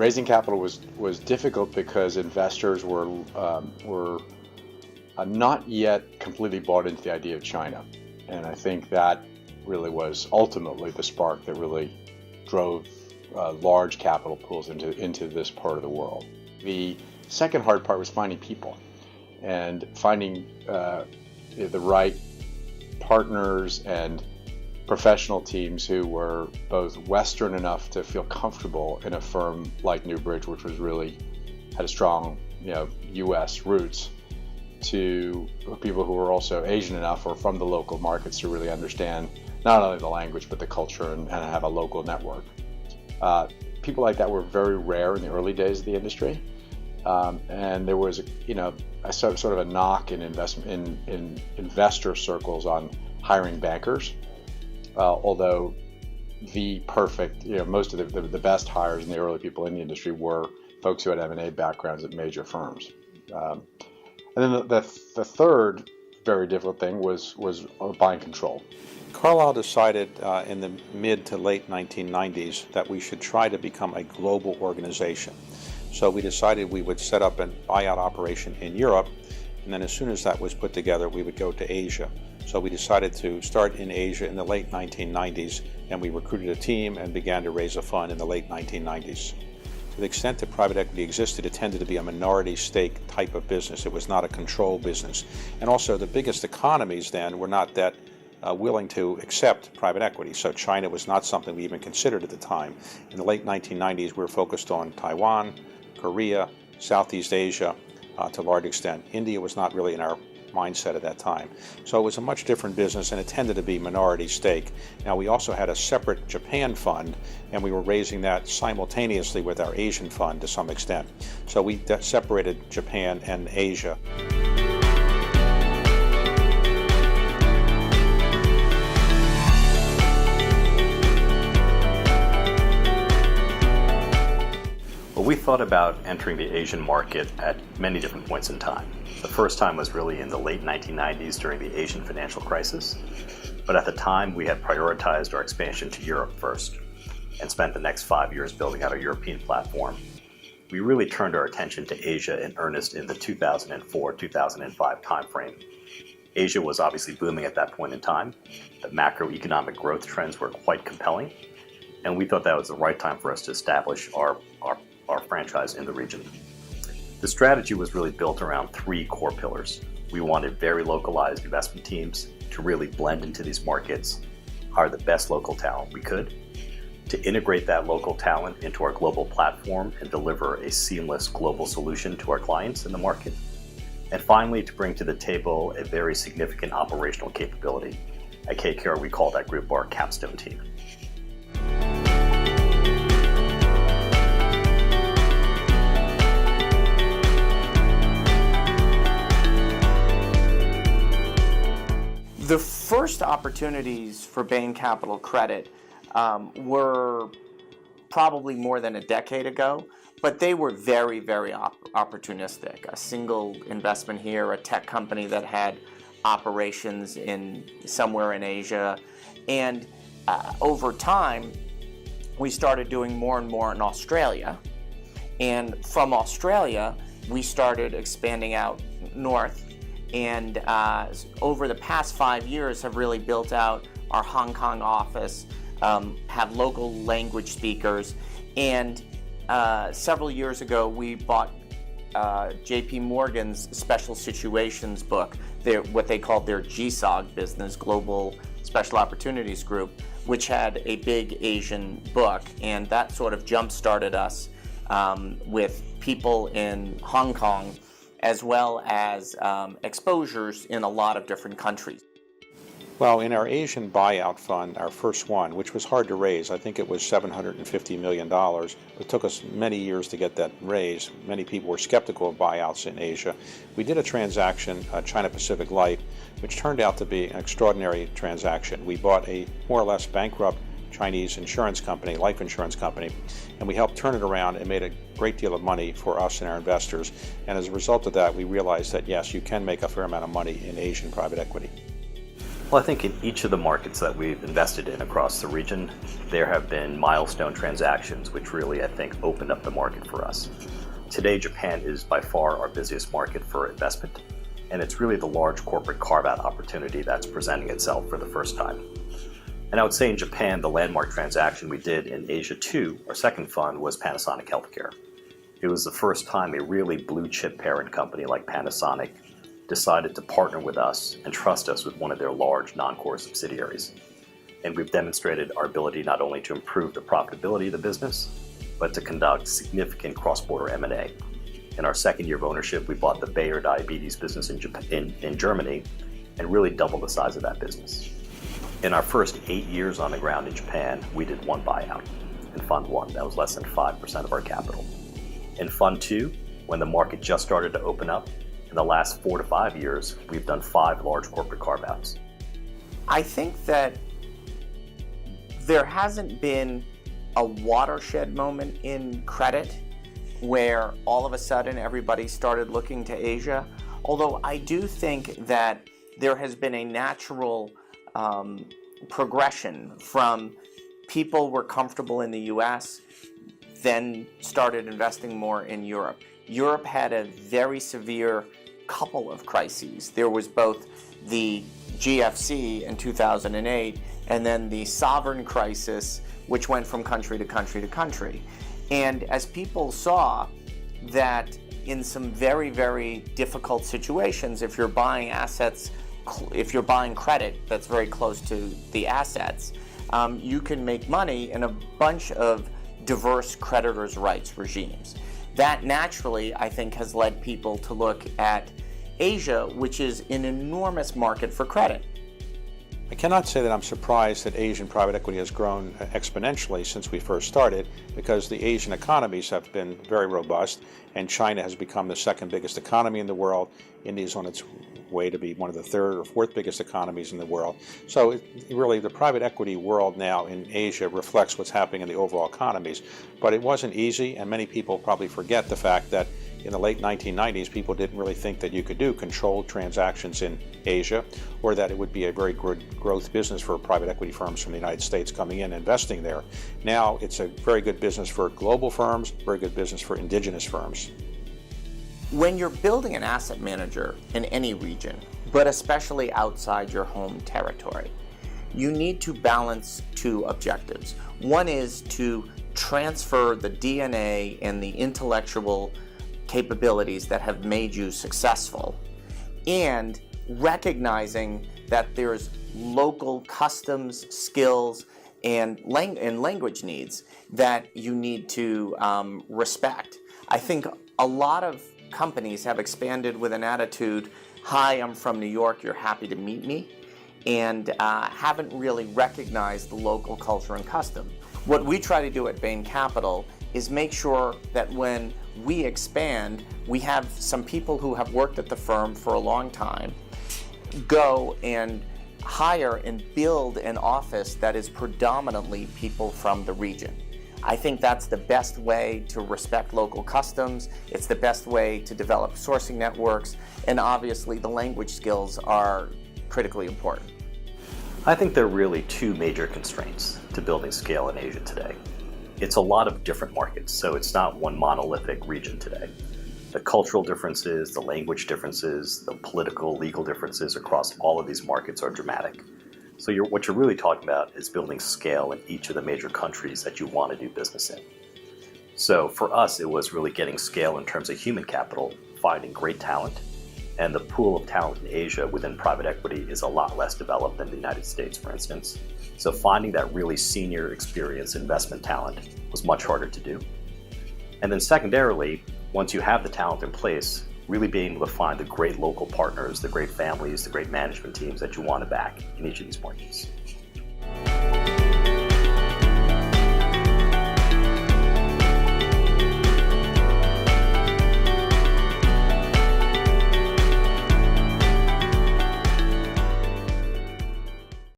raising capital was difficult because investors were not yet completely bought into the idea of China, and I think that really was ultimately the spark that really drove large capital pools into this part of the world. The second hard part was finding people and finding the right partners and professional teams who were both Western enough to feel comfortable in a firm like Newbridge, which was really had a strong, U.S. roots, to people who were also Asian enough or from the local markets to really understand not only the language but the culture and have a local network. People like that were very rare in the early days of the industry, and there was a sort of a knock in investor circles on hiring bankers. Although the perfect, most of the best hires and the early people in the industry were folks who had M&A backgrounds at major firms. And then the third very difficult thing was buying control. Carlyle decided in the mid to late 1990s that we should try to become a global organization. So we decided we would set up a buyout operation in Europe, and then as soon as that was put together, we would go to Asia. So we decided to start in Asia in the late 1990s, and we recruited a team and began to raise a fund in the late 1990s. To the extent that private equity existed, it tended to be a minority stake type of business. It was not a control business. And also the biggest economies then were not that willing to accept private equity. So China was not something we even considered at the time. In the late 1990s, we were focused on Taiwan, Korea, Southeast Asia to a large extent. India was not really in our mindset at that time. So it was a much different business, and it tended to be minority stake. Now, we also had a separate Japan fund, and we were raising that simultaneously with our Asian fund to some extent. So we separated Japan and Asia. Well, we thought about entering the Asian market at many different points in time. The first time was really in the late 1990s during the Asian financial crisis. But at the time, we had prioritized our expansion to Europe first and spent the next 5 years building out our European platform. We really turned our attention to Asia in earnest in the 2004-2005 timeframe. Asia was obviously booming at that point in time. The macroeconomic growth trends were quite compelling, and we thought that was the right time for us to establish our franchise in the region. The strategy was really built around three core pillars. We wanted very localized investment teams to really blend into these markets, hire the best local talent we could, to integrate that local talent into our global platform and deliver a seamless global solution to our clients in the market, and finally to bring to the table a very significant operational capability. At KKR, we call that group our capstone team. The first opportunities for Bain Capital Credit were probably more than a decade ago, but they were very, very opportunistic. A single investment here, a tech company that had operations somewhere in Asia, and over time, we started doing more and more in Australia, and from Australia, we started expanding out north. And over the past 5 years have really built out our Hong Kong office, have local language speakers, and several years ago we bought JP Morgan's Special Situations book, what they called their GSOG business, Global Special Opportunities Group, which had a big Asian book, and that sort of jump-started us with people in Hong Kong, as well as exposures in a lot of different countries. Well, in our Asian buyout fund, our first one, which was hard to raise, I think it was $750 million. It took us many years to get that raised. Many people were skeptical of buyouts in Asia. We did a transaction, China Pacific Life, which turned out to be an extraordinary transaction. We bought a more or less bankrupt Chinese insurance company, life insurance company, and we helped turn it around and made a great deal of money for us and our investors. And as a result of that, we realized that yes, you can make a fair amount of money in Asian private equity. Well, I think in each of the markets that we've invested in across the region, there have been milestone transactions which really, I think, opened up the market for us. Today, Japan is by far our busiest market for investment, and it's really the large corporate carve-out opportunity that's presenting itself for the first time. And I would say in Japan, the landmark transaction we did in Asia 2, our second fund, was Panasonic Healthcare. It was the first time a really blue-chip parent company like Panasonic decided to partner with us and trust us with one of their large non-core subsidiaries. And we've demonstrated our ability not only to improve the profitability of the business, but to conduct significant cross-border M&A. In our second year of ownership, we bought the Bayer diabetes business in Germany and really doubled the size of that business. In our first 8 years on the ground in Japan, we did one buyout in Fund 1. That was less than 5% of our capital. In Fund 2, when the market just started to open up, in the last 4 to 5 years, we've done 5 large corporate carve-outs. I think that there hasn't been a watershed moment in credit where all of a sudden everybody started looking to Asia, although I do think that there has been a natural progression from people were comfortable in the US, then started investing more in Europe. Europe had a very severe couple of crises. There was both the GFC in 2008 and then the sovereign crisis, which went from country to country to country. And as people saw that in some very, very difficult situations, if you're buying assets, if you're buying credit that's very close to the assets, you can make money in a bunch of diverse creditors' rights regimes. That naturally, I think, has led people to look at Asia, which is an enormous market for credit. I cannot say that I'm surprised that Asian private equity has grown exponentially since we first started, because the Asian economies have been very robust, and China has become the second biggest economy in the world. India is on its way to be one of the third or fourth biggest economies in the world. So really, the private equity world now in Asia reflects what's happening in the overall economies. But it wasn't easy, and many people probably forget the fact that in the late 1990s, people didn't really think that you could do controlled transactions in Asia, or that it would be a very good growth business for private equity firms from the United States coming in and investing there. Now it's a very good business for global firms, very good business for indigenous firms. When you're building an asset manager in any region, but especially outside your home territory, you need to balance 2 objectives. One is to transfer the DNA and the intellectual capabilities that have made you successful, and recognizing that there's local customs, skills, and language needs that you need to respect. I think a lot of companies have expanded with an attitude, hi, I'm from New York, you're happy to meet me, and haven't really recognized the local culture and custom. What we try to do at Bain Capital is make sure that when we expand, we have some people who have worked at the firm for a long time go and hire and build an office that is predominantly people from the region. I think that's the best way to respect local customs. It's the best way to develop sourcing networks, and obviously the language skills are critically important. I think there are really 2 major constraints to building scale in Asia today. It's a lot of different markets, so it's not one monolithic region today. The cultural differences, the language differences, the political, legal differences across all of these markets are dramatic. So what you're really talking about is building scale in each of the major countries that you want to do business in. So for us, it was really getting scale in terms of human capital, finding great talent, and the pool of talent in Asia within private equity is a lot less developed than the United States, for instance. So finding that really senior experienced investment talent was much harder to do. And then secondarily, once you have the talent in place, really being able to find the great local partners, the great families, the great management teams that you want to back in each of these markets.